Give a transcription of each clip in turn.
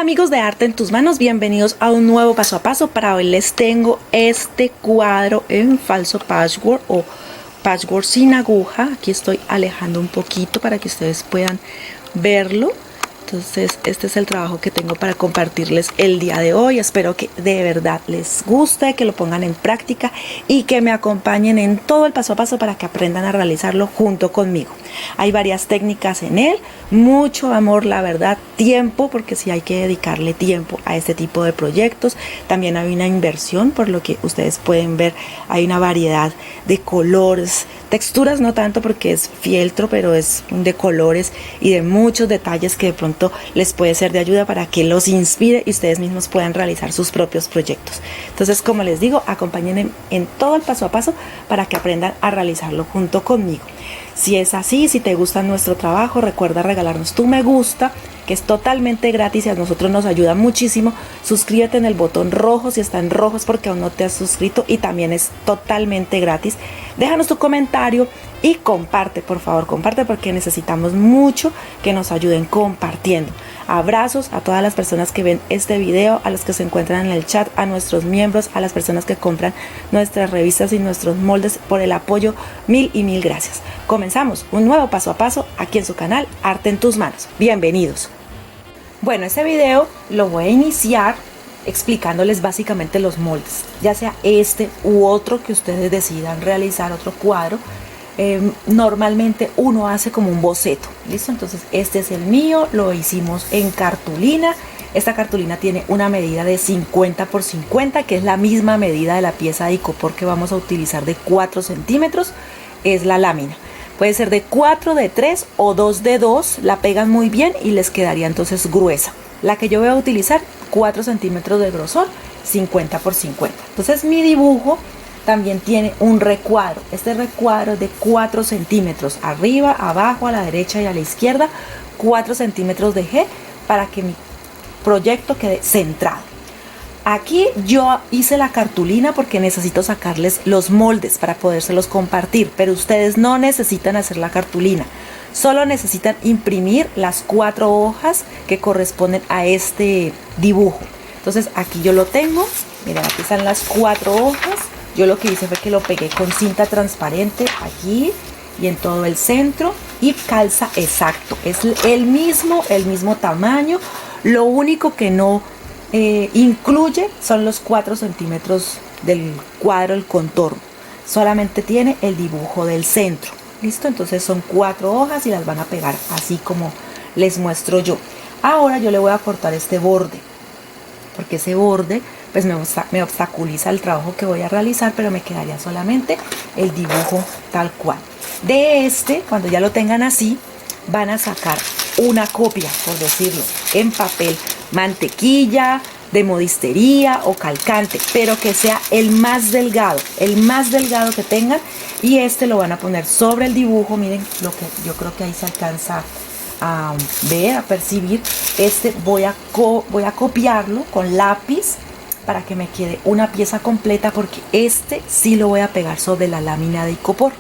Hola amigos de Arte en tus manos, bienvenidos a un nuevo paso a paso. Para hoy les tengo este cuadro en falso patchwork o patchwork sin aguja. Aquí estoy alejando un poquito para que ustedes puedan verlo. Entonces este es el trabajo que tengo para compartirles el día de hoy. Espero que de verdad les guste, que lo pongan en práctica y que me acompañen en todo el paso a paso para que aprendan a realizarlo junto conmigo. Hay varias técnicas en él, mucho amor, la verdad, tiempo, porque sí hay que dedicarle tiempo a este tipo de proyectos. También hay una inversión, por lo que ustedes pueden ver, hay una variedad de colores, texturas no tanto porque es fieltro, pero es de colores y de muchos detalles que de pronto les puede ser de ayuda para que los inspire y ustedes mismos puedan realizar sus propios proyectos. Entonces, como les digo, acompáñenme en todo el paso a paso para que aprendan a realizarlo junto conmigo. Si es así, si te gusta nuestro trabajo, recuerda regalarnos tu me gusta, que es totalmente gratis y a nosotros nos ayuda muchísimo. Suscríbete en el botón rojo si está en rojo es porque aún no te has suscrito y también es totalmente gratis. Déjanos tu comentario y comparte, por favor, comparte porque necesitamos mucho que nos ayuden compartiendo. Abrazos a todas las personas que ven este video, a los que se encuentran en el chat, a nuestros miembros, a las personas que compran nuestras revistas y nuestros moldes por el apoyo. Mil y mil gracias. Comenzamos un nuevo paso a paso aquí en su canal Arte en tus manos. Bienvenidos. Bueno, este video lo voy a iniciar explicándoles básicamente los moldes, ya sea este u otro que ustedes decidan realizar, otro cuadro. Normalmente uno hace como un boceto, ¿listo? Entonces este es el mío, lo hicimos en cartulina. Esta cartulina tiene una medida de 50 por 50, que es la misma medida de la pieza de icopor que vamos a utilizar de 4 centímetros, es la lámina. Puede ser de 4, de 3 o 2 de 2, la pegan muy bien y les quedaría entonces gruesa. La que yo voy a utilizar, 4 centímetros de grosor, 50 por 50. Entonces mi dibujo también tiene un recuadro. Este recuadro es de 4 centímetros, arriba, abajo, a la derecha y a la izquierda, 4 centímetros de G para que mi proyecto quede centrado. Aquí yo hice la cartulina porque necesito sacarles los moldes para podérselos compartir, pero ustedes no necesitan hacer la cartulina, solo necesitan imprimir las 4 hojas que corresponden a este dibujo. Entonces aquí yo lo tengo, miren, aquí están las 4 hojas. Yo lo que hice fue que lo pegué con cinta transparente aquí y en todo el centro y calza exacto, es el mismo tamaño. Lo único que no incluye son los 4 centímetros del cuadro, el contorno, solamente tiene el dibujo del centro. Listo, entonces son 4 hojas y las van a pegar así como les muestro yo. Ahora yo le voy a cortar este borde porque ese borde pues me obstaculiza el trabajo que voy a realizar, pero me quedaría solamente el dibujo tal cual. De este, cuando ya lo tengan así, van a sacar una copia, por decirlo, en papel mantequilla, de modistería o calcante, pero que sea el más delgado que tengan, y este lo van a poner sobre el dibujo. Miren lo que yo creo que ahí se alcanza a ver, a percibir. Este voy a copiarlo con lápiz para que me quede una pieza completa, porque este sí lo voy a pegar sobre la lámina de icopor.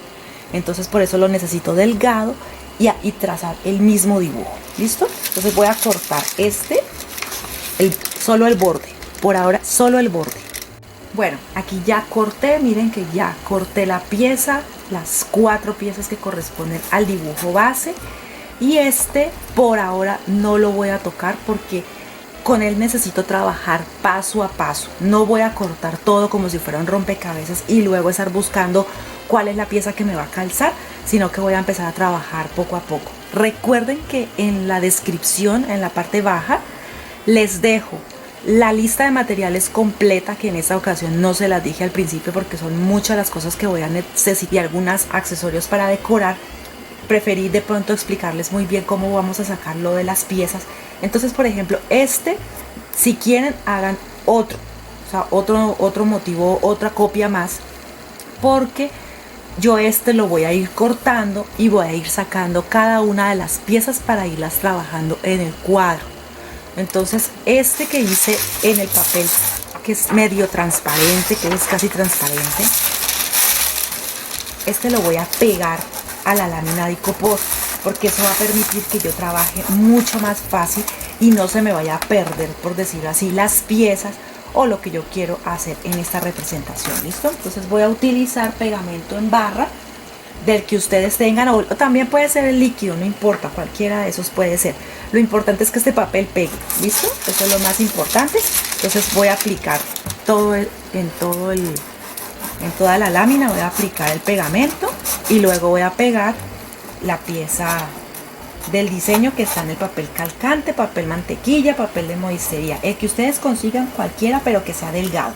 Entonces por eso lo necesito delgado y trazar el mismo dibujo. ¿Listo? Entonces voy a cortar solo el borde. Por ahora solo el borde. Bueno, aquí ya corté, miren que ya corté la pieza, las 4 piezas que corresponden al dibujo base. Y este por ahora no lo voy a tocar porque con él necesito trabajar paso a paso. No voy a cortar todo como si fuera un rompecabezas y luego estar buscando cuál es la pieza que me va a calzar, sino que voy a empezar a trabajar poco a poco. Recuerden que en la descripción, en la parte baja, les dejo la lista de materiales completa, que en esta ocasión no se las dije al principio porque son muchas las cosas que voy a necesitar y algunos accesorios para decorar. Preferí de pronto explicarles muy bien cómo vamos a sacarlo de las piezas. Entonces, por ejemplo, si quieren, hagan otro, o sea, otro motivo, otra copia más, porque yo lo voy a ir cortando y voy a ir sacando cada una de las piezas para irlas trabajando en el cuadro. Entonces que hice en el papel, que es medio transparente, que es casi transparente, lo voy a pegar a la lámina de icopor, porque eso va a permitir que yo trabaje mucho más fácil y no se me vaya a perder, por decirlo así, las piezas o lo que yo quiero hacer en esta representación. ¿Listo? Entonces voy a utilizar pegamento en barra del que ustedes tengan, o también puede ser el líquido, no importa, cualquiera de esos puede ser. Lo importante es que este papel pegue. ¿Listo? Eso es lo más importante. Entonces voy a aplicar en toda la lámina, voy a aplicar el pegamento y luego voy a pegar la pieza del diseño que está en el papel calcante, papel mantequilla, papel de modistería, el que ustedes consigan, cualquiera, pero que sea delgado.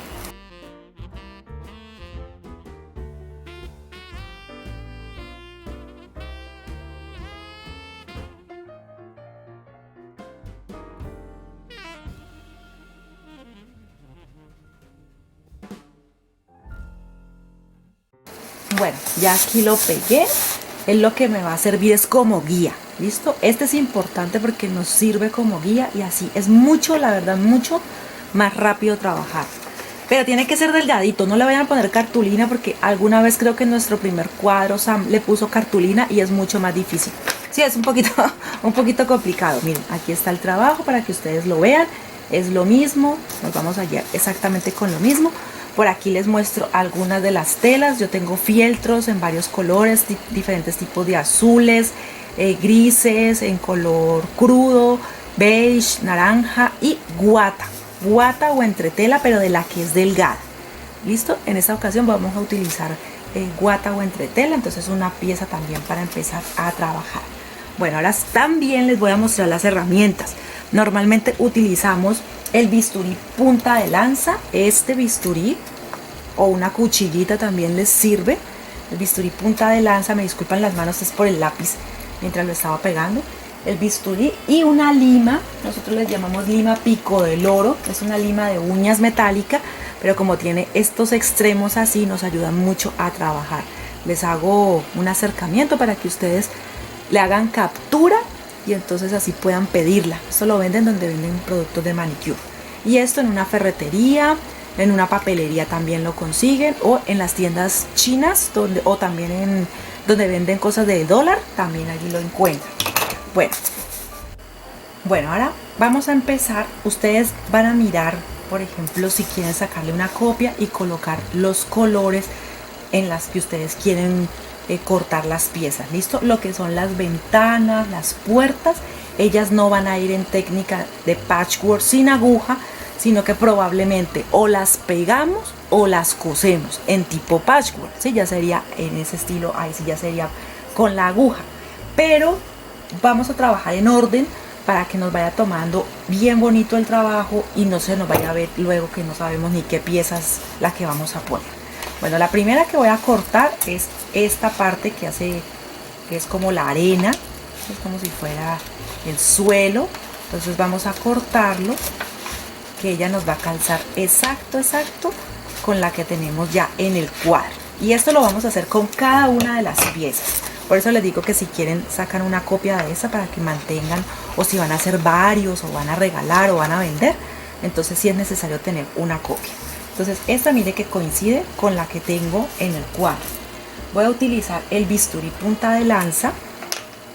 Bueno, ya aquí lo pegué. Es lo que me va a servir es como guía. ¿Listo? Este es importante porque nos sirve como guía y así es mucho, la verdad, mucho más rápido trabajar. Pero tiene que ser delgadito, no le vayan a poner cartulina porque alguna vez creo que en nuestro primer cuadro Sam le puso cartulina y es mucho más difícil. Sí, es un poquito complicado. Miren, aquí está el trabajo para que ustedes lo vean. Es lo mismo, nos vamos a guiar exactamente con lo mismo. Por aquí les muestro algunas de las telas. Yo tengo fieltros en varios colores, diferentes tipos de azules, grises, en color crudo, beige, naranja y guata o entretela, pero de la que es delgada. ¿Listo? En esta ocasión vamos a utilizar guata o entretela, entonces una pieza también para empezar a trabajar. Bueno, ahora también les voy a mostrar las herramientas. Normalmente utilizamos el bisturí punta de lanza, este bisturí o una cuchillita también les sirve. El bisturí punta de lanza, me disculpan las manos, es por el lápiz mientras lo estaba pegando. El bisturí y una lima, nosotros les llamamos lima pico de loro, es una lima de uñas metálica, pero como tiene estos extremos así, nos ayuda mucho a trabajar. Les hago un acercamiento para que ustedes le hagan captura y entonces así puedan pedirla. Esto lo venden donde venden productos de manicure. Y esto en una ferretería, en una papelería también lo consiguen, o en las tiendas chinas, o también donde venden cosas de dólar, también allí lo encuentran. Bueno, ahora vamos a empezar. Ustedes van a mirar, por ejemplo, si quieren sacarle una copia y colocar los colores en las que ustedes quieren cortar las piezas. ¿Listo? Lo que son las ventanas, las puertas, ellas no van a ir en técnica de patchwork sin aguja, sino que probablemente o las pegamos o las cosemos en tipo patchwork. ¿Sí? Ya sería en ese estilo, ahí sí ya sería con la aguja. Pero vamos a trabajar en orden para que nos vaya tomando bien bonito el trabajo y no se nos vaya a ver luego que no sabemos ni qué piezas las que vamos a poner. Bueno, la primera que voy a cortar es esta parte que es como la arena, es como si fuera el suelo. Entonces vamos a cortarlo, que ella nos va a calzar exacto con la que tenemos ya en el cuadro. Y esto lo vamos a hacer con cada una de las piezas. Por eso les digo que si quieren sacan una copia de esa para que mantengan, o si van a hacer varios o van a regalar o van a vender, entonces sí es necesario tener una copia. Entonces esta mire que coincide con la que tengo en el cuadro. Voy a utilizar el bisturí punta de lanza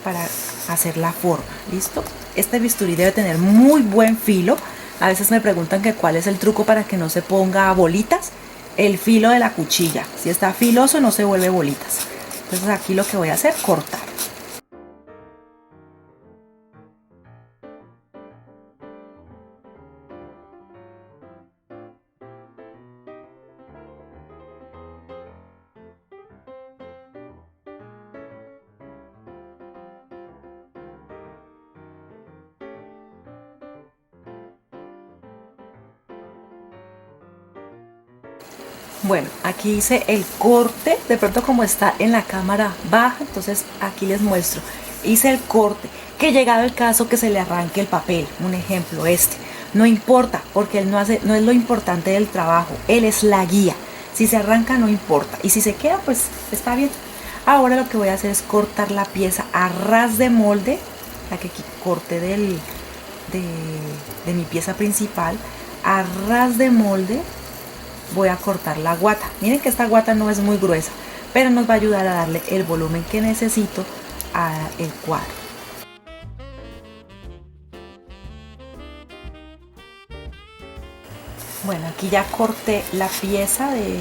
para hacer la forma. ¿Listo? Este bisturí debe tener muy buen filo. A veces me preguntan que cuál es el truco para que no se ponga bolitas. El filo de la cuchilla. Si está filoso no se vuelve bolitas. Entonces aquí lo que voy a hacer, cortar. Bueno, aquí hice el corte, de pronto como está en la cámara baja, entonces aquí les muestro. Hice el corte, que llegado el caso que se le arranque el papel, un ejemplo no importa, porque él no es lo importante del trabajo, él es la guía. Si se arranca no importa, y si se queda pues está bien. Ahora lo que voy a hacer es cortar la pieza a ras de molde, la que corté de mi pieza principal, a ras de molde. Voy a cortar la guata. Miren que esta guata no es muy gruesa, pero nos va a ayudar a darle el volumen que necesito al cuadro. Bueno, aquí ya corté la pieza de...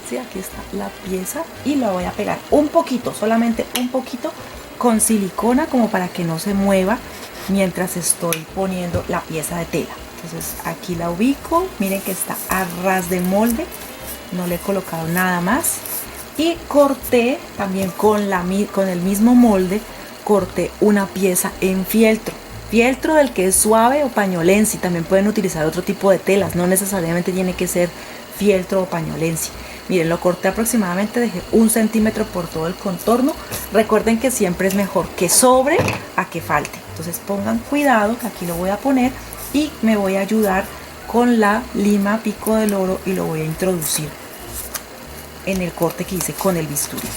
Sí, aquí está la pieza y la voy a pegar un poquito, solamente un poquito con silicona como para que no se mueva mientras estoy poniendo la pieza de tela. Entonces aquí la ubico, miren que está a ras de molde, no le he colocado nada más. Y corté también con el mismo molde, corté una pieza en fieltro. Fieltro del que es suave o pañolensi, también pueden utilizar otro tipo de telas, no necesariamente tiene que ser fieltro o pañolensi. Miren, lo corté aproximadamente, dejé 1 centímetro por todo el contorno. Recuerden que siempre es mejor que sobre a que falte. Entonces pongan cuidado, que aquí lo voy a poner y me voy a ayudar con la lima pico del oro y lo voy a introducir en el corte que hice con el bisturí.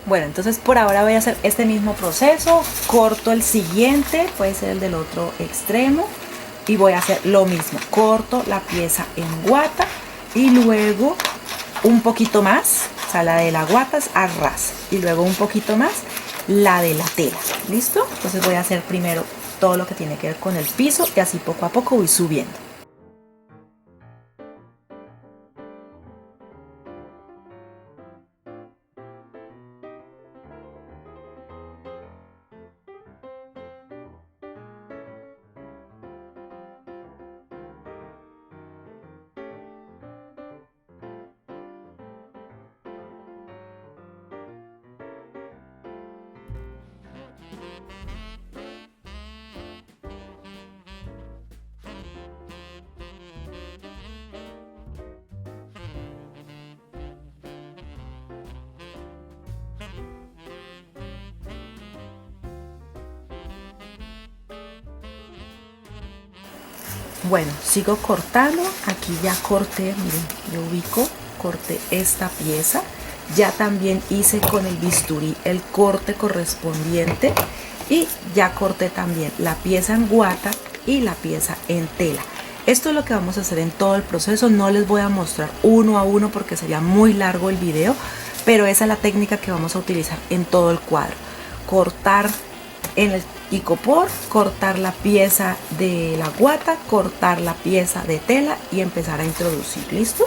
Bueno, entonces por ahora voy a hacer este mismo proceso, corto el siguiente, puede ser el del otro extremo, y voy a hacer lo mismo, corto la pieza en guata y luego un poquito más, o sea, la de la guata es a ras, y luego un poquito más la de la tela, ¿listo? Entonces voy a hacer primero todo lo que tiene que ver con el piso y así poco a poco voy subiendo. Bueno, sigo cortando, aquí ya corté, miren, yo ubico, corté esta pieza, ya también hice con el bisturí el corte correspondiente y ya corté también la pieza en guata y la pieza en tela. Esto es lo que vamos a hacer en todo el proceso, no les voy a mostrar uno a uno porque sería muy largo el video, pero esa es la técnica que vamos a utilizar en todo el cuadro. Cortar en el icopor, cortar la pieza de la guata, cortar la pieza de tela y empezar a introducir. ¿Listo?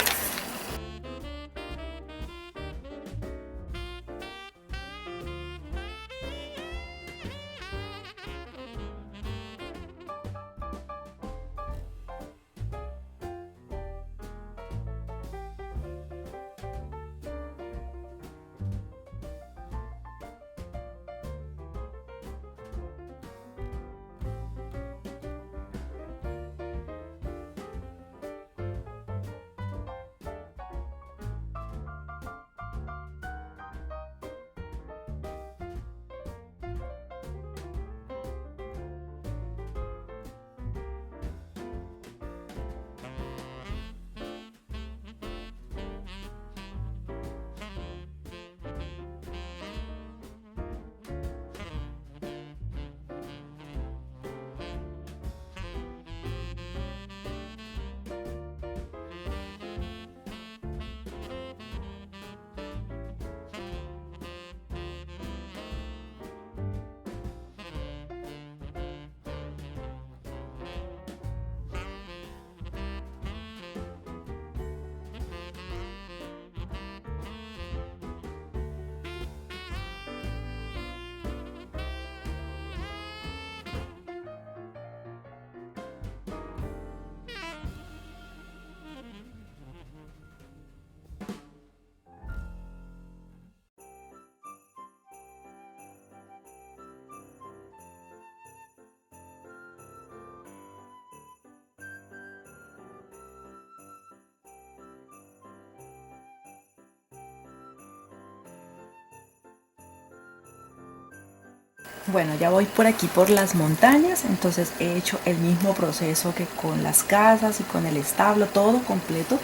Bueno, ya voy por aquí por las montañas, entonces he hecho el mismo proceso que con las casas y con el establo, todo completo.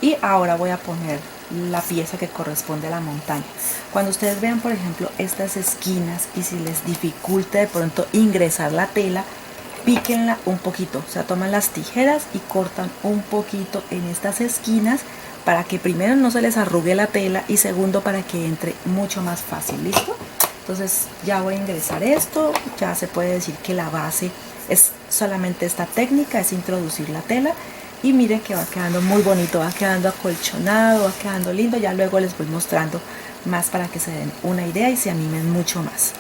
Y ahora voy a poner la pieza que corresponde a la montaña. Cuando ustedes vean, por ejemplo, estas esquinas y si les dificulta de pronto ingresar la tela, píquenla un poquito, o sea, toman las tijeras y cortan un poquito en estas esquinas para que primero no se les arrugue la tela y segundo para que entre mucho más fácil. ¿Listo? Entonces ya voy a ingresar esto. Ya se puede decir que la base es solamente esta técnica, es introducir la tela. Y miren que va quedando muy bonito, va quedando acolchonado, va quedando lindo. Ya luego les voy mostrando más para que se den una idea y se animen mucho más.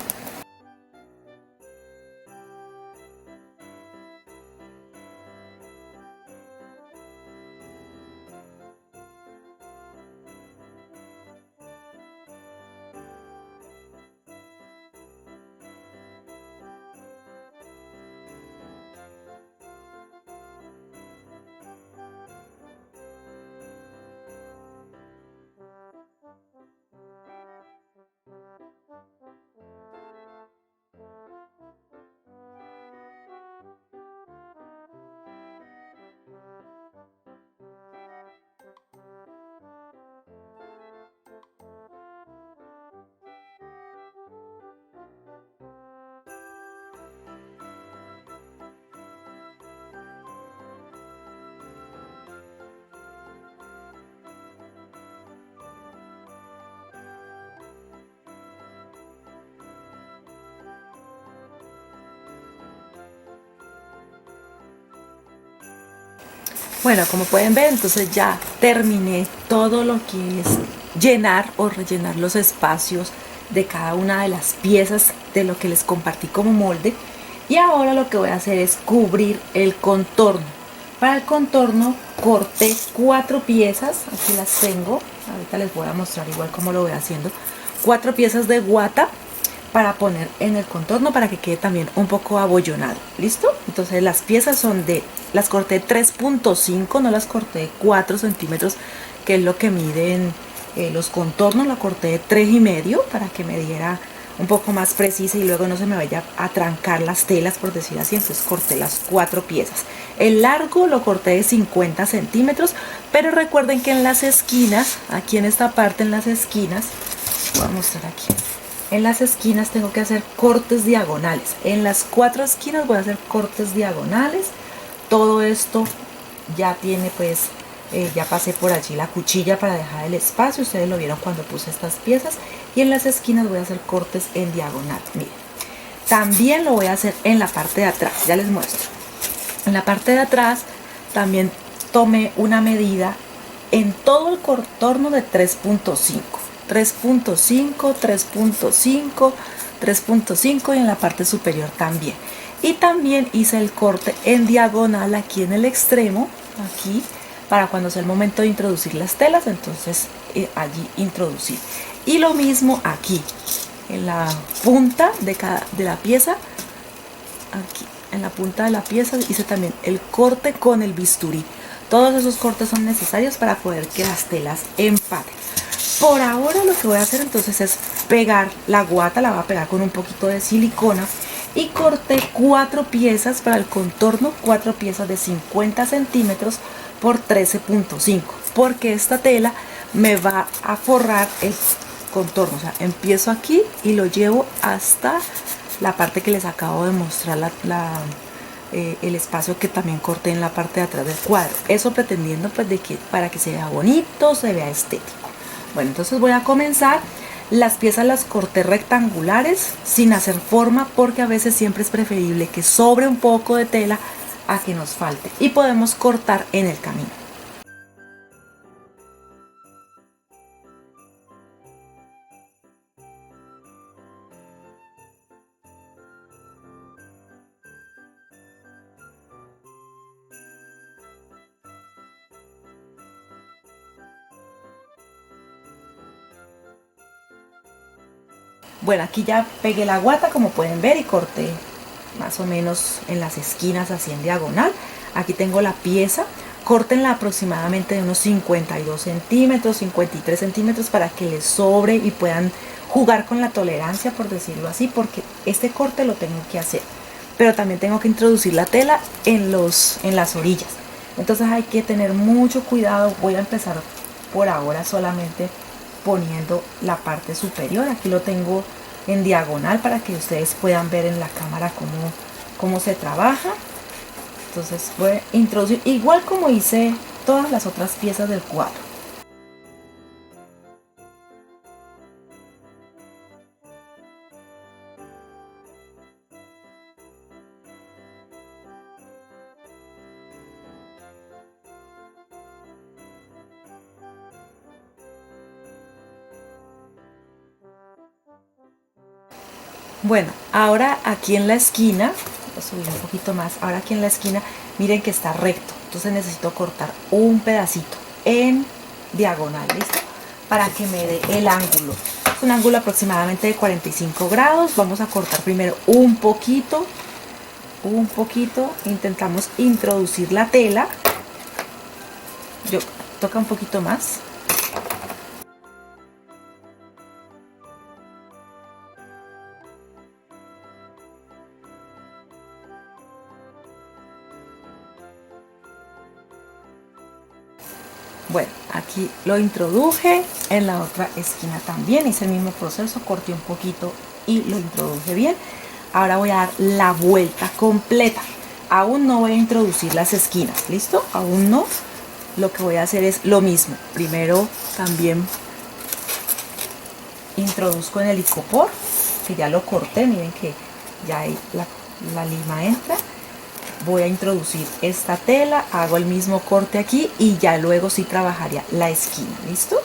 Bueno, como pueden ver, entonces ya terminé todo lo que es llenar o rellenar los espacios de cada una de las piezas de lo que les compartí como molde. Y ahora lo que voy a hacer es cubrir el contorno. Para el contorno corté 4 piezas, aquí las tengo, ahorita les voy a mostrar igual cómo lo voy haciendo. 4 piezas de guata para poner en el contorno para que quede también un poco abollonado. ¿Listo? Entonces las piezas son las corté 3.5, no las corté 4 centímetros, que es lo que miden los contornos. La corté de 3,5 para que me diera un poco más precisa y luego no se me vaya a trancar las telas, por decir así. Entonces corté las 4 piezas. El largo lo corté de 50 centímetros, pero recuerden que en las esquinas, aquí en esta parte, en las esquinas, voy a mostrar aquí. En las esquinas tengo que hacer cortes diagonales. En las 4 esquinas voy a hacer cortes diagonales. Todo esto ya tiene pues, ya pasé por allí la cuchilla para dejar el espacio. Ustedes lo vieron cuando puse estas piezas. Y en las esquinas voy a hacer cortes en diagonal. Miren. También lo voy a hacer en la parte de atrás. Ya les muestro. En la parte de atrás también tomé una medida en todo el contorno de 3.5. 3.5, 3.5, 3.5 y en la parte superior también. Y también hice el corte en diagonal aquí en el extremo, aquí, para cuando sea el momento de introducir las telas, entonces allí introducir. Y lo mismo aquí, en la punta de la pieza, aquí, en la punta de la pieza hice también el corte con el bisturí. Todos esos cortes son necesarios para poder que las telas empaten. Por ahora lo que voy a hacer entonces es pegar la guata, la voy a pegar con un poquito de silicona y corté 4 piezas para el contorno, 4 piezas de 50 centímetros por 13.5, porque esta tela me va a forrar el contorno. O sea, empiezo aquí y lo llevo hasta la parte que les acabo de mostrar, el espacio que también corté en la parte de atrás del cuadro. Eso pretendiendo pues de que para que se vea bonito, se vea estético. Bueno, entonces voy a comenzar. Las piezas las corté rectangulares sin hacer forma porque a veces siempre es preferible que sobre un poco de tela a que nos falte y podemos cortar en el camino. Bueno, aquí ya pegué la guata como pueden ver y corté más o menos en las esquinas así en diagonal. Aquí tengo la pieza. Córtenla aproximadamente de unos 52 centímetros, 53 centímetros para que les sobre y puedan jugar con la tolerancia, por decirlo así, porque este corte lo tengo que hacer, pero también tengo que introducir la tela en las orillas. Entonces hay que tener mucho cuidado. Voy a empezar por ahora solamente poniendo la parte superior. Aquí lo tengo en diagonal para que ustedes puedan ver en la cámara cómo se trabaja. Entonces voy a introducir igual como hice todas las otras piezas del cuadro. Bueno, ahora aquí en la esquina, voy a subir un poquito más, ahora aquí en la esquina, miren que está recto, entonces necesito cortar un pedacito en diagonal, ¿listo? Para que me dé el ángulo. Es un ángulo aproximadamente de 45 grados, vamos a cortar primero un poquito, intentamos introducir la tela, toca un poquito más. Bueno, aquí lo introduje, en la otra esquina también hice el mismo proceso, corté un poquito y lo introduje bien. Ahora voy a dar la vuelta completa. Aún no voy a introducir las esquinas, ¿listo? Aún no. Lo que voy a hacer es lo mismo. Primero también introduzco en el icopor, que ya lo corté, miren que ya ahí la lima entra. Voy a introducir esta tela, hago el mismo corte aquí y ya luego sí trabajaría la esquina, ¿listo?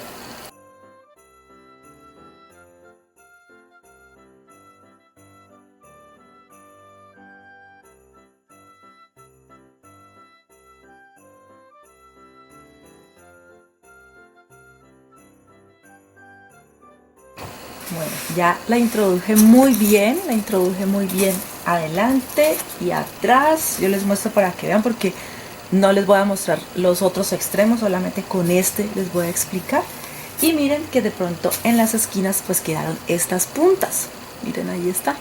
Bueno, ya la introduje muy bien, adelante y atrás. Yo les muestro para que vean porque no les voy a mostrar los otros extremos, solamente con este les voy a explicar. Y miren que de pronto en las esquinas pues quedaron estas puntas. Miren, ahí está.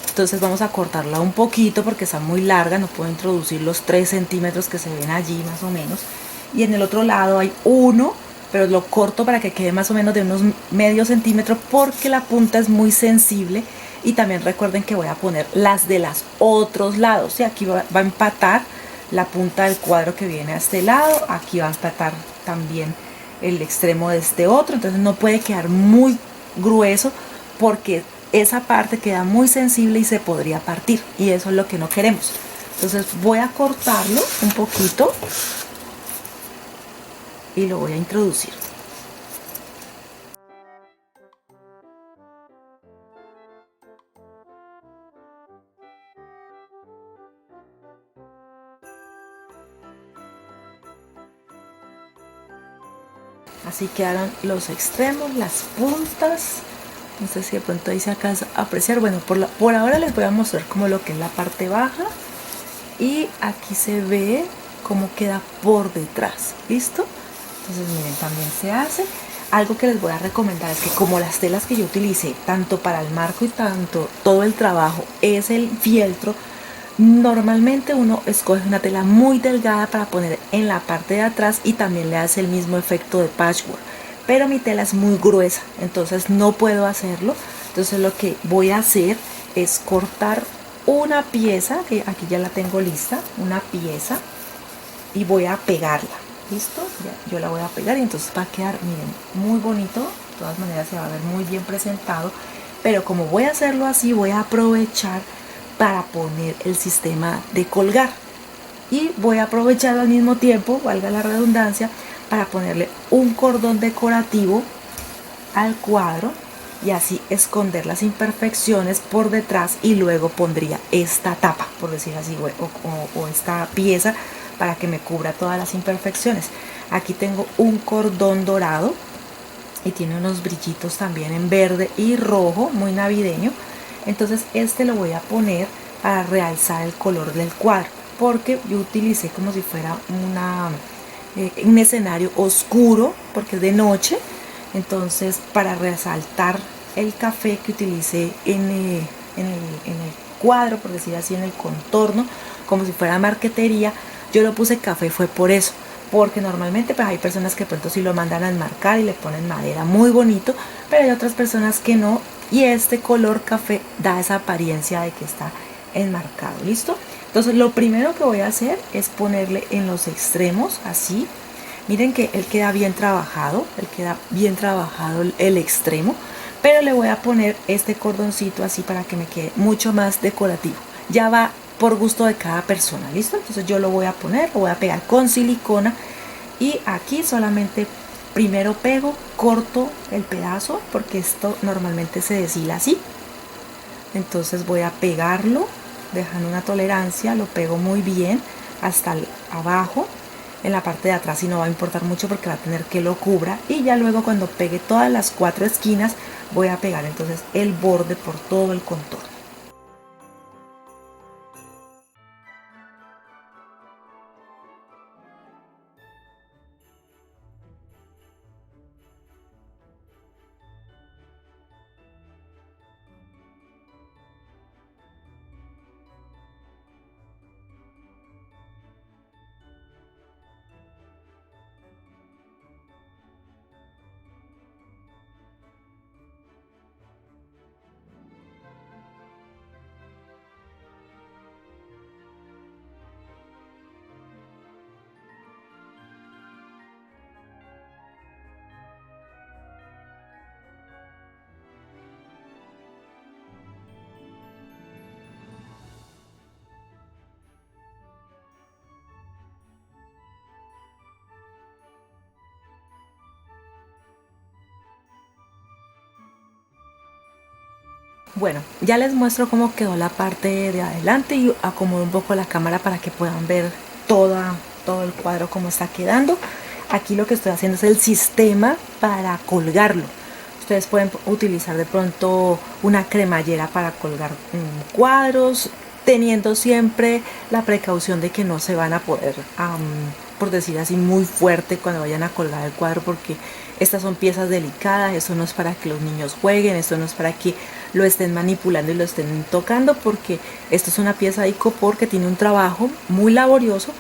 Entonces vamos a cortarla un poquito porque está muy larga, no puedo introducir los 3 centímetros que se ven allí más o menos. Y en el otro lado hay uno, pero lo corto para que quede más o menos de unos medio centímetro porque la punta es muy sensible. Y también recuerden que voy a poner las de los otros lados. Y aquí va a empatar la punta del cuadro que viene a este lado, aquí va a empatar también el extremo de este otro, entonces no puede quedar muy grueso porque esa parte queda muy sensible y se podría partir y eso es lo que no queremos. Entonces voy a cortarlo un poquito y lo voy a introducir. Así quedaron los extremos, las puntas. No sé si de pronto ahí se alcanza a apreciar. Bueno, por ahora les voy a mostrar como lo que es la parte baja. Y aquí se ve cómo queda por detrás. ¿Listo? Entonces miren, también se hace. Algo que les voy a recomendar es que como las telas que yo utilicé, tanto para el marco y tanto todo el trabajo, es el fieltro, normalmente uno escoge una tela muy delgada para poner en la parte de atrás y también le hace el mismo efecto de patchwork, pero mi tela es muy gruesa, entonces no puedo hacerlo. Entonces lo que voy a hacer es cortar una pieza, que aquí ya la tengo lista, una pieza, y voy a pegarla. ¿Listo? Ya, yo la voy a pegar y entonces va a quedar, miren, muy bonito. De todas maneras se va a ver muy bien presentado, pero como voy a hacerlo así, voy a aprovechar para poner el sistema de colgar y voy a aprovechar al mismo tiempo, valga la redundancia, para ponerle un cordón decorativo al cuadro y así esconder las imperfecciones por detrás y luego pondría esta tapa, por decir así, o esta pieza para que me cubra todas las imperfecciones. Aquí tengo un cordón dorado y tiene unos brillitos también en verde y rojo, muy navideño. Entonces este lo voy a poner para realzar el color del cuadro, porque yo utilicé como si fuera un escenario oscuro, porque es de noche. Entonces para resaltar el café que utilicé en el cuadro, por decir así, en el contorno, como si fuera marquetería. Yo lo puse café fue por eso, porque normalmente pues hay personas que pronto sí lo mandan a enmarcar y le ponen madera muy bonito, pero hay otras personas que no, y este color café da esa apariencia de que está enmarcado. ¿Listo? Entonces lo primero que voy a hacer es ponerle en los extremos así. Miren que él queda bien trabajado, el extremo, pero le voy a poner este cordoncito así para que me quede mucho más decorativo. Ya va por gusto de cada persona, ¿listo? Entonces yo lo voy a poner, lo voy a pegar con silicona, y aquí solamente primero pego, corto el pedazo porque esto normalmente se deshila así. Entonces voy a pegarlo dejando una tolerancia, lo pego muy bien hasta abajo. En la parte de atrás sí no va a importar mucho porque va a tener que lo cubra, y ya luego cuando pegue todas las 4 esquinas voy a pegar entonces el borde por todo el contorno. Bueno, ya les muestro cómo quedó la parte de adelante y acomodo un poco la cámara para que puedan ver todo el cuadro cómo está quedando. Aquí lo que estoy haciendo es el sistema para colgarlo. Ustedes pueden utilizar de pronto una cremallera para colgar cuadros, teniendo siempre la precaución de que no se van a poder, por decir así, muy fuerte cuando vayan a colgar el cuadro, porque estas son piezas delicadas. Esto no es para que los niños jueguen, esto no es para que lo estén manipulando y lo estén tocando, porque esto es una pieza de icopor que tiene un trabajo muy laborioso,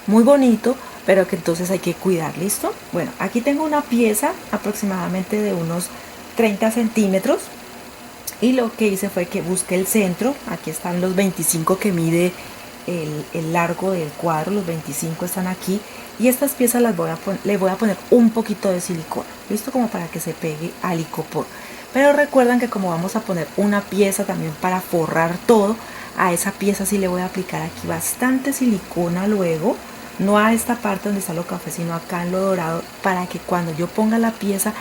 muy bonito, pero que entonces hay que cuidar. ¿Listo? Bueno, aquí tengo una pieza aproximadamente de unos 30 centímetros, y lo que hice fue que busqué el centro. Aquí están los 25 que mide el largo del cuadro, los 25 están aquí, y estas piezas le voy a poner un poquito de silicona, listo, como para que se pegue al icopor. Pero recuerdan que como vamos a poner una pieza también para forrar todo, a esa pieza sí le voy a aplicar aquí bastante silicona luego, no a esta parte donde está lo café, sino acá en lo dorado, para que cuando yo ponga la pieza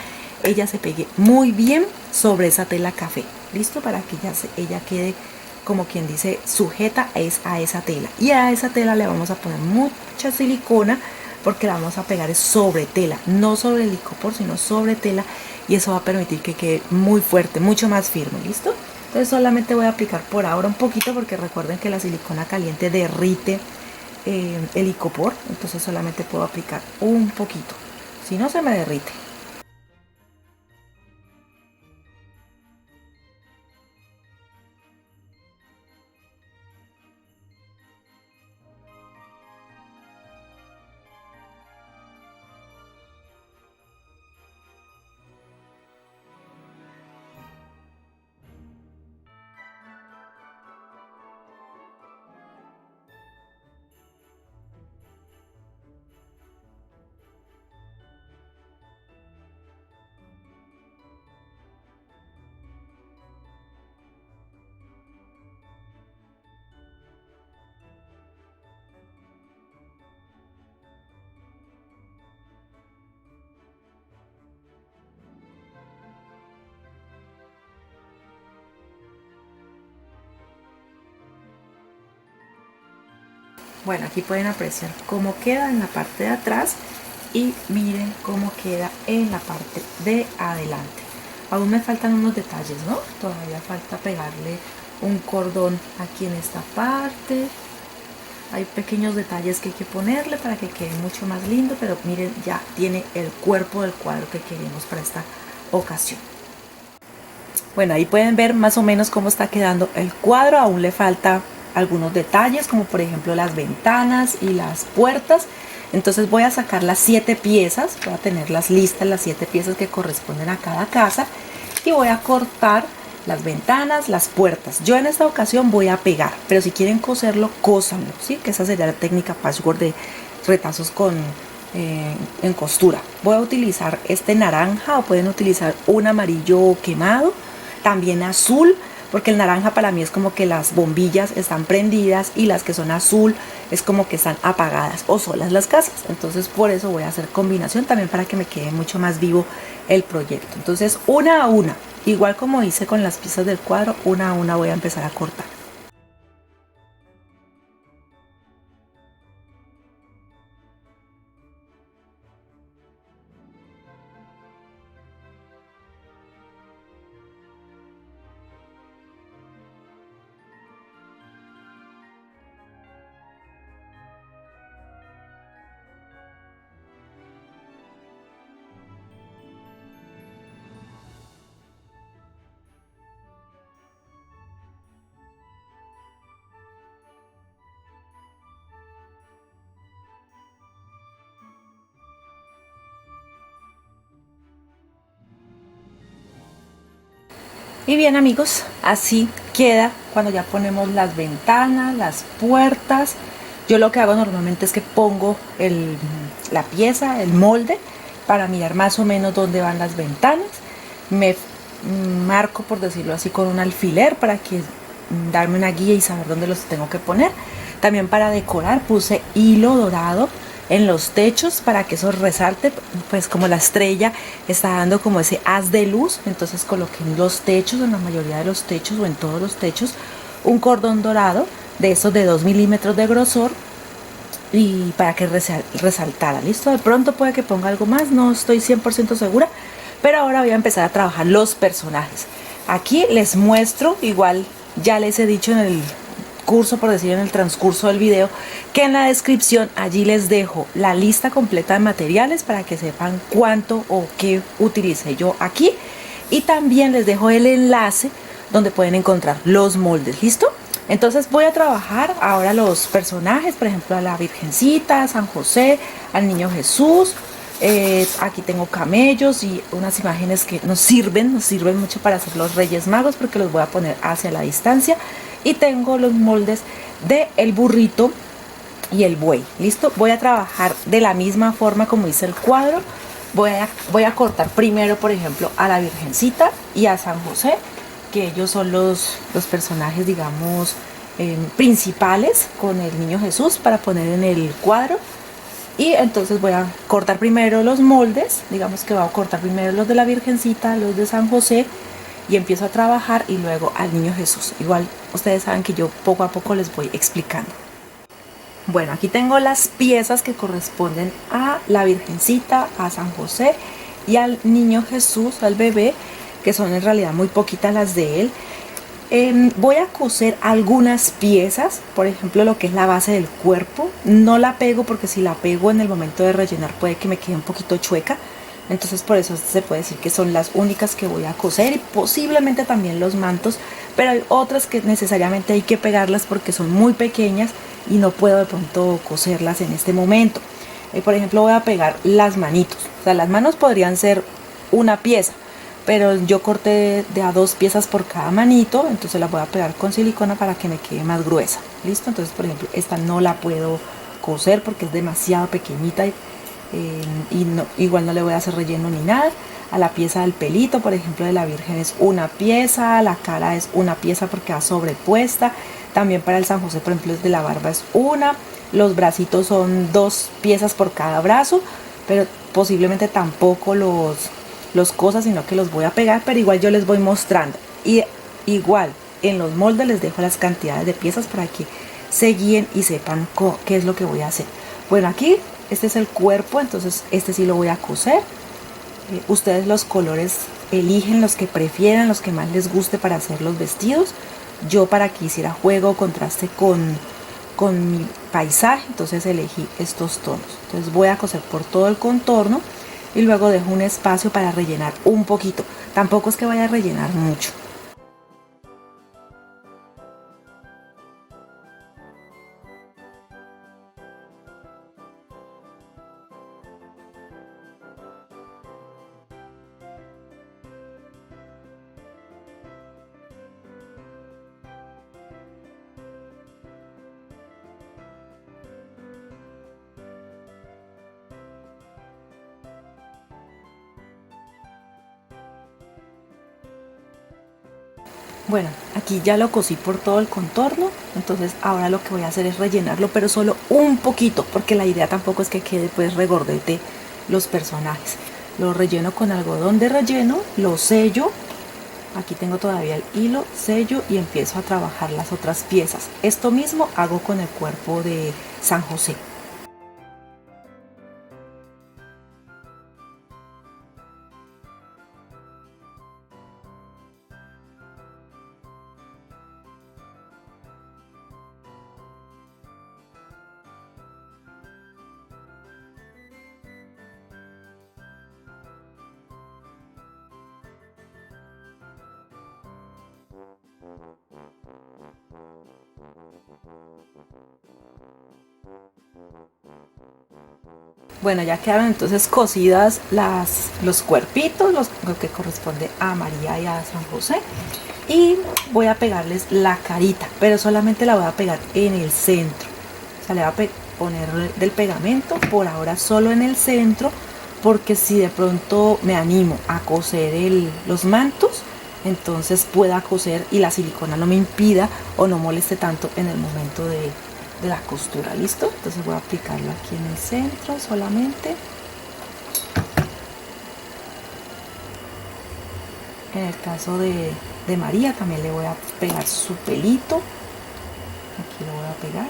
ella se pegue muy bien sobre esa tela café. Listo, para que ella quede, como quien dice, sujeta a esa tela. Y a esa tela le vamos a poner mucha silicona, porque la vamos a pegar sobre tela, no sobre el icopor, sino sobre tela, y eso va a permitir que quede muy fuerte, mucho más firme. ¿Listo? Entonces solamente voy a aplicar por ahora un poquito, porque recuerden que la silicona caliente derrite el icopor. Entonces solamente puedo aplicar un poquito, si no se me derrite. Bueno, aquí pueden apreciar cómo queda en la parte de atrás, y miren cómo queda en la parte de adelante. Aún me faltan unos detalles, ¿no? Todavía falta pegarle un cordón aquí en esta parte. Hay pequeños detalles que hay que ponerle para que quede mucho más lindo, pero miren, ya tiene el cuerpo del cuadro que queremos para esta ocasión. Bueno, ahí pueden ver más o menos cómo está quedando el cuadro. Aún le falta algunos detalles, como por ejemplo las ventanas y las puertas. Entonces voy a sacar las 7 piezas, voy a tenerlas listas, las 7 piezas que corresponden a cada casa, y voy a cortar las ventanas, las puertas. Yo en esta ocasión voy a pegar, pero si quieren coserlo, cósanlo, ¿sí? Que esa sería la técnica patchwork de retazos en costura. Voy a utilizar este naranja, o pueden utilizar un amarillo quemado, también azul, porque el naranja para mí es como que las bombillas están prendidas y las que son azul es como que están apagadas o solas las casas. Entonces por eso voy a hacer combinación, también para que me quede mucho más vivo el proyecto. Entonces una a una, igual como hice con las piezas del cuadro, una a una voy a empezar a cortar. Y bien amigos, así queda cuando ya ponemos las ventanas, las puertas. Yo lo que hago normalmente es que pongo la pieza, el molde, para mirar más o menos dónde van las ventanas. Me marco, por decirlo así, con un alfiler para que darme una guía y saber dónde los tengo que poner. También para decorar puse hilo dorado en los techos para que eso resalte, pues como la estrella está dando como ese haz de luz. Entonces coloqué en los techos, en la mayoría de los techos o en todos los techos, un cordón dorado de esos de 2 milímetros de grosor, y para que resaltara. Listo, de pronto puede que ponga algo más, no estoy 100% segura, pero ahora voy a empezar a trabajar los personajes. Aquí les muestro, igual ya les he dicho en el curso, por decir, en el transcurso del video, que en la descripción allí les dejo la lista completa de materiales para que sepan cuánto o qué utilicé yo aquí, y también les dejo el enlace donde pueden encontrar los moldes. ¿Listo? Entonces voy a trabajar ahora los personajes, por ejemplo a la Virgencita, a San José, al Niño Jesús. Aquí tengo camellos y unas imágenes que nos sirven mucho para hacer los Reyes Magos, porque los voy a poner hacia la distancia. Y tengo los moldes de el burrito y el buey. Listo, voy a trabajar de la misma forma como hice el cuadro. Voy a cortar primero, por ejemplo, a la Virgencita y a San José, que ellos son los personajes, digamos, principales, con el Niño Jesús para poner en el cuadro. Y entonces voy a cortar primero los moldes, digamos que voy a cortar primero los de la Virgencita, los de San José, y empiezo a trabajar, y luego al Niño Jesús. Igual ustedes saben que yo poco a poco les voy explicando. Bueno, aquí tengo las piezas que corresponden a la Virgencita, a San José y al Niño Jesús, al bebé, que son en realidad muy poquitas las de él. Voy a coser algunas piezas, por ejemplo lo que es la base del cuerpo. No la pego porque si la pego en el momento de rellenar puede que me quede un poquito chueca. Entonces por eso se puede decir que son las únicas que voy a coser, y posiblemente también los mantos, pero hay otras que necesariamente hay que pegarlas porque son muy pequeñas y no puedo de pronto coserlas en este momento. Por ejemplo voy a pegar las manitos, o sea, las manos podrían ser una pieza, pero yo corté de a 2 piezas por cada manito, entonces las voy a pegar con silicona para que me quede más gruesa. Listo, entonces por ejemplo esta no la puedo coser porque es demasiado pequeñita, y no, igual no le voy a hacer relleno ni nada. A la pieza del pelito, por ejemplo, de la Virgen es una pieza, la cara es una pieza porque va sobrepuesta. También para el San José, por ejemplo, de la barba es una. Los bracitos son 2 piezas por cada brazo, pero posiblemente tampoco los cosas, sino que los voy a pegar, pero igual yo les voy mostrando. Y igual en los moldes les dejo las cantidades de piezas para que se guíen y sepan qué es lo que voy a hacer. Bueno, aquí este es el cuerpo, entonces este sí lo voy a coser. Ustedes los colores eligen los que prefieran, los que más les guste para hacer los vestidos. Yo, para que hiciera juego, contraste con mi paisaje, entonces elegí estos tonos. Entonces voy a coser por todo el contorno. y luego dejo un espacio para rellenar un poquito. Tampoco es que vaya a rellenar mucho. Bueno, aquí ya lo cosí por todo el contorno, entonces ahora lo que voy a hacer es rellenarlo, pero solo un poquito, porque la idea tampoco es que quede pues regordete los personajes. Lo relleno con algodón de relleno, lo sello, aquí tengo todavía el hilo, sello y empiezo a trabajar las otras piezas. Esto mismo hago con el cuerpo de San José. Bueno, ya quedaron entonces cosidas los cuerpitos, lo que corresponde a María y a San José. Y voy a pegarles la carita, pero solamente la voy a pegar en el centro. O sea, le voy a poner del pegamento por ahora solo en el centro, porque si de pronto me animo a coser los mantos, entonces pueda coser y la silicona no me impida o no moleste tanto en el momento de la costura. ¿Listo? Entonces voy a aplicarlo aquí en el centro solamente. En el caso de María también le voy a pegar su pelito, aquí lo voy a pegar,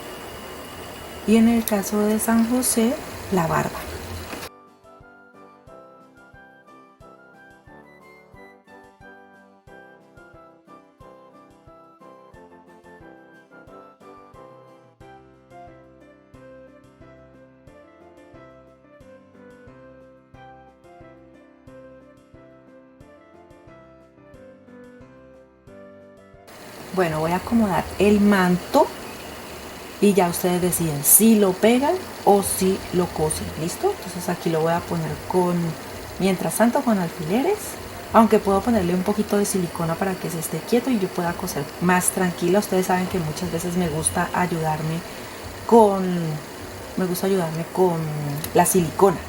y en el caso de San José la barba. Bueno, voy a acomodar el manto y ya ustedes deciden si lo pegan o si lo cosen. ¿Listo? Entonces aquí lo voy a poner mientras tanto con alfileres, aunque puedo ponerle un poquito de silicona para que se esté quieto y yo pueda coser más tranquila. Ustedes saben que muchas veces me gusta ayudarme con la silicona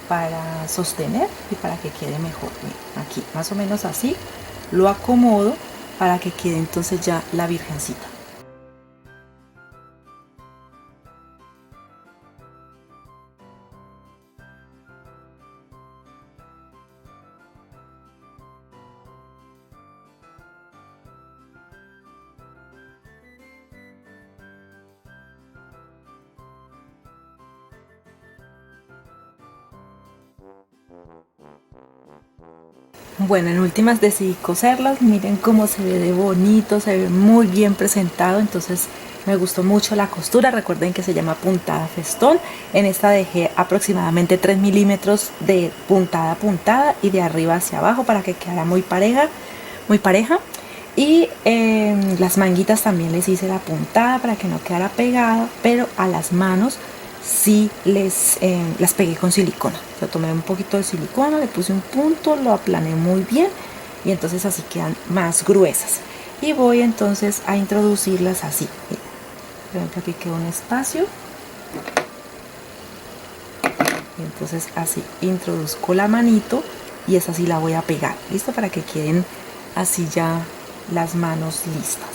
para sostener y para que quede mejor. Miren, aquí más o menos así lo acomodo para que quede entonces ya la virgencita. Bueno, en últimas decidí coserlas, miren cómo se ve de bonito, se ve muy bien presentado, entonces me gustó mucho la costura. Recuerden que se llama puntada festón. En esta dejé aproximadamente 3 milímetros de puntada a puntada y de arriba hacia abajo para que quedara muy pareja, muy pareja. Y las manguitas también les hice la puntada para que no quedara pegada, pero a las manos sí las pegué con silicona. O sea, tomé un poquito de silicona, le puse un punto, lo aplané muy bien y entonces así quedan más gruesas. Y voy entonces a introducirlas así. Por ejemplo, aquí queda un espacio. Y entonces así introduzco la manito y esa sí la voy a pegar. ¿Listo? Para que queden así ya las manos listas.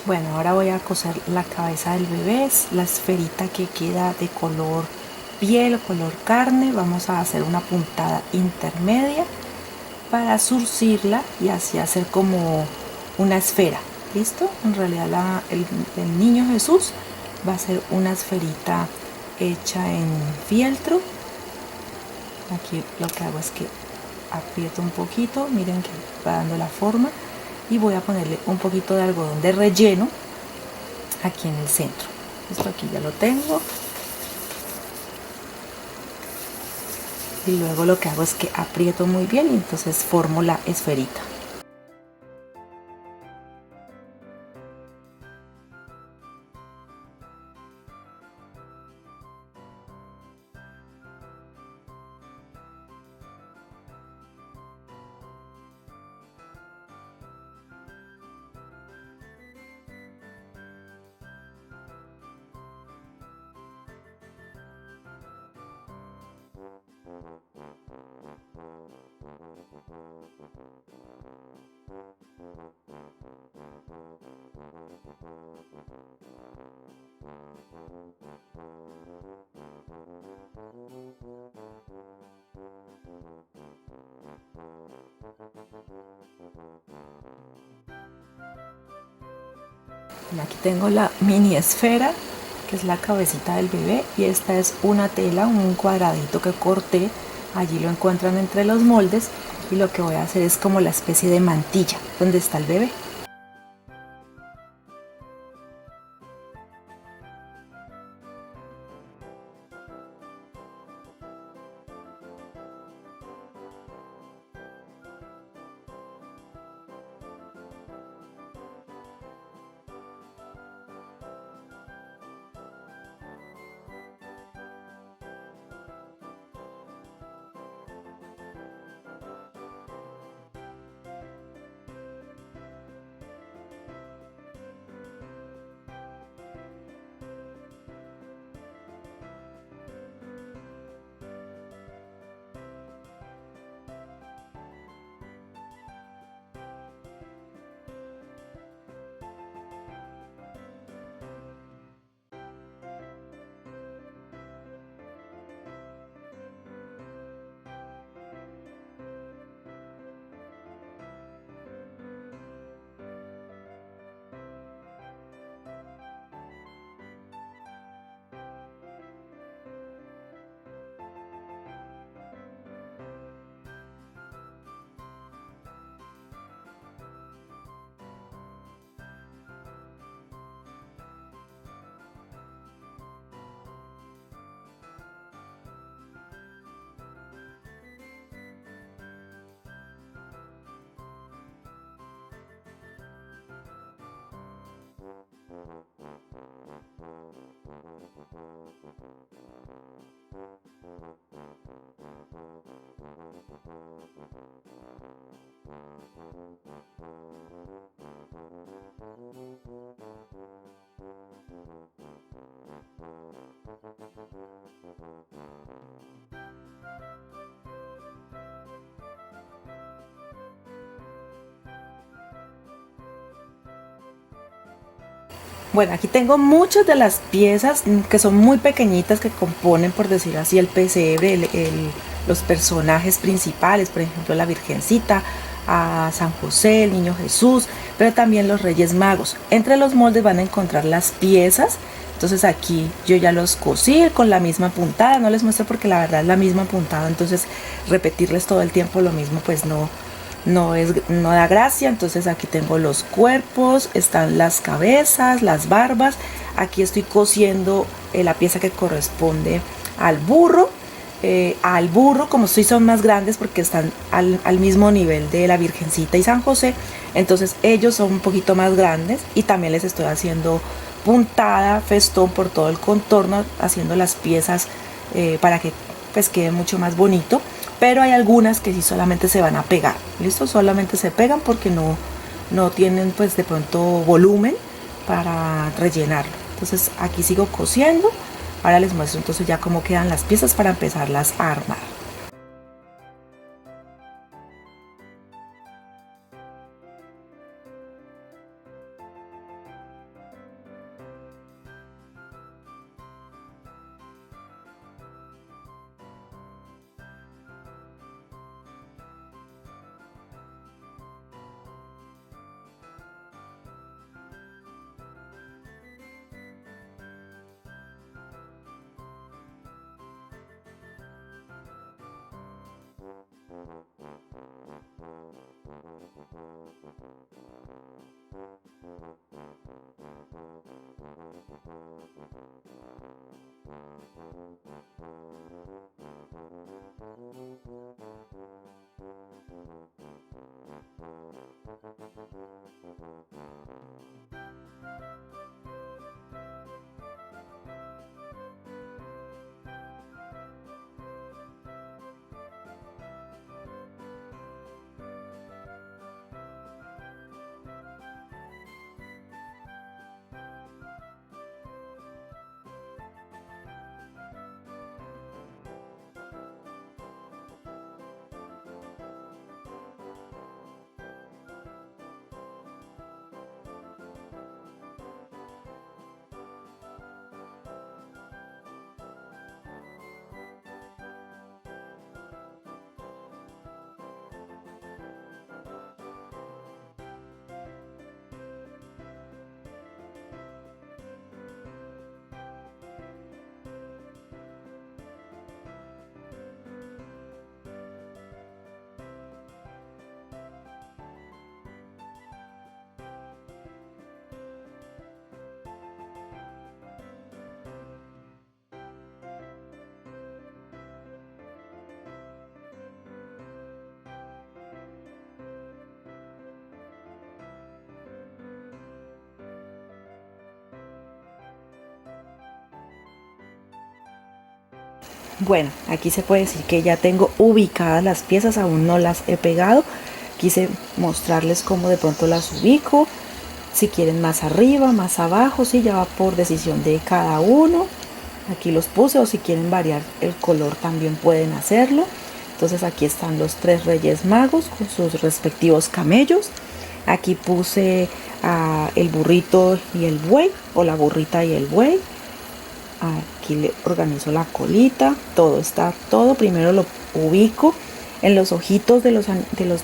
Bueno, ahora voy a coser la cabeza del bebé, es la esferita que queda de color piel o color carne. Vamos a hacer una puntada intermedia para zurcirla y así hacer como una esfera. ¿Listo? En realidad el niño Jesús va a ser una esferita hecha en fieltro. Aquí lo que hago es que aprieto un poquito, miren que va dando la forma y voy a ponerle un poquito de algodón de relleno aquí en el centro. Esto aquí ya lo tengo. Y luego lo que hago es que aprieto muy bien y entonces formo la esferita. Y aquí tengo la mini esfera, que es la cabecita del bebé, y esta es una tela, un cuadradito que corté. Allí lo encuentran entre los moldes y lo que voy a hacer es como la especie de mantilla donde está el bebé. Bueno, aquí tengo muchas de las piezas que son muy pequeñitas que componen, por decir así, el pesebre, los personajes principales, por ejemplo, la Virgencita, a San José, el Niño Jesús, pero también los Reyes Magos. Entre los moldes van a encontrar las piezas. Entonces aquí yo ya los cosí con la misma puntada, no les muestro porque la verdad es la misma puntada, entonces repetirles todo el tiempo lo mismo pues no da gracia. Entonces aquí tengo los cuerpos, están las cabezas, las barbas. Aquí estoy cosiendo la pieza que corresponde al burro. Como sí son más grandes porque están al mismo nivel de la Virgencita y San José, entonces ellos son un poquito más grandes y también les estoy haciendo puntada, festón por todo el contorno, haciendo las piezas para que pues quede mucho más bonito. Pero hay algunas que sí solamente se van a pegar, listo, solamente se pegan porque no tienen pues de pronto volumen para rellenarlo. Entonces aquí sigo cosiendo. Ahora les muestro entonces ya cómo quedan las piezas para empezarlas a armar. Bueno, aquí se puede decir que ya tengo ubicadas las piezas, aún no las he pegado. Quise mostrarles cómo de pronto las ubico, si quieren más arriba, más abajo, si ya va por decisión de cada uno. Aquí los puse, o si quieren variar el color también pueden hacerlo. Entonces aquí están los 3 Reyes Magos con sus respectivos camellos. Aquí puse el burrito y el buey, o la burrita y el buey. Aquí le organizo la colita, todo está, todo primero lo ubico en los ojitos de los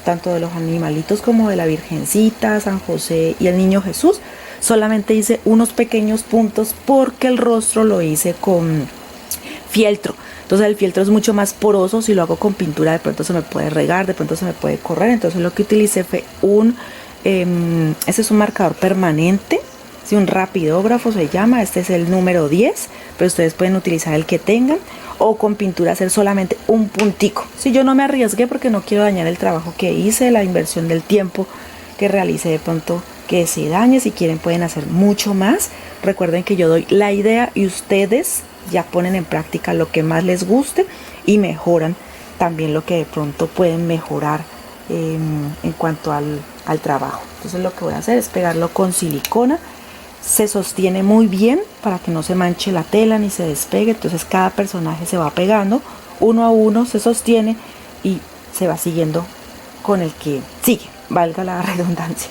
tanto de los animalitos como de la Virgencita, San José y el Niño Jesús. Solamente hice unos pequeños puntos porque el rostro lo hice con fieltro. Entonces el fieltro es mucho más poroso. Si lo hago con pintura de pronto se me puede regar, de pronto se me puede correr. Entonces lo que utilicé fue ese es un marcador permanente, ¿sí? Un rapidógrafo se llama. Este es el número 10, pero ustedes pueden utilizar el que tengan, o con pintura hacer solamente un puntico. Si yo no me arriesgué porque no quiero dañar el trabajo que hice, la inversión del tiempo que realicé, de pronto que se dañe. Si quieren pueden hacer mucho más. Recuerden que yo doy la idea y ustedes ya ponen en práctica lo que más les guste y mejoran también lo que de pronto pueden mejorar en cuanto al trabajo. Entonces lo que voy a hacer es pegarlo con silicona. Se sostiene muy bien para que no se manche la tela ni se despegue. Entonces cada personaje se va pegando uno a uno, se sostiene y se va siguiendo con el que sigue, valga la redundancia.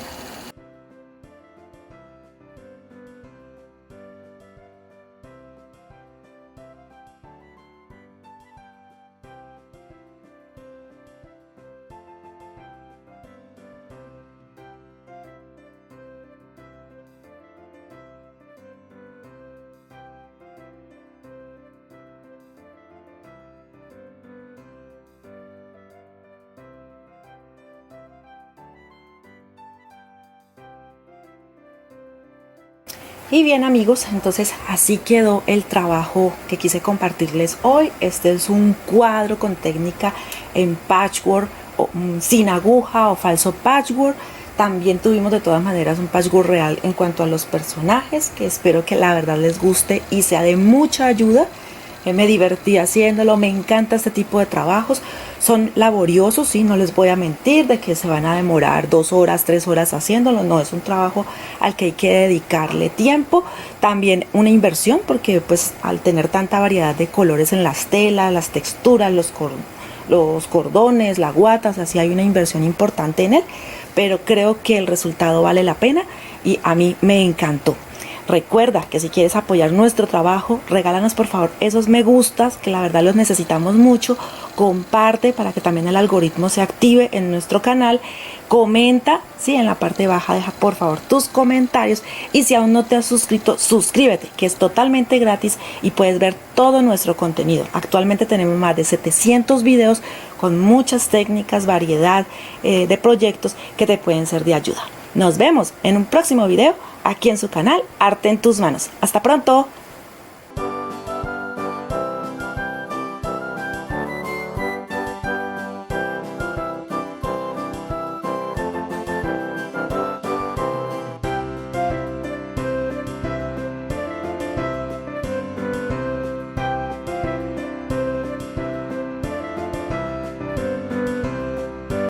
Y bien amigos, entonces así quedó el trabajo que quise compartirles hoy. Este es un cuadro con técnica en patchwork, sin aguja o falso patchwork. También tuvimos de todas maneras un patchwork real en cuanto a los personajes, que espero que la verdad les guste y sea de mucha ayuda. Me divertí haciéndolo, me encanta este tipo de trabajos. Son laboriosos, sí, no les voy a mentir de que se van a demorar 2 horas, 3 horas haciéndolo. No, es un trabajo al que hay que dedicarle tiempo. También una inversión, porque pues al tener tanta variedad de colores en las telas, las texturas, los cordones, las guatas, así hay una inversión importante en él. Pero creo que el resultado vale la pena y a mí me encantó. Recuerda que si quieres apoyar nuestro trabajo, regálanos por favor esos me gustas, que la verdad los necesitamos mucho. Comparte para que también el algoritmo se active en nuestro canal. Comenta, sí, en la parte baja deja por favor tus comentarios. Y si aún no te has suscrito, suscríbete, que es totalmente gratis y puedes ver todo nuestro contenido. Actualmente tenemos más de 700 videos con muchas técnicas, variedad de proyectos que te pueden ser de ayuda. Nos vemos en un próximo video aquí en su canal Arte en tus manos. Hasta pronto.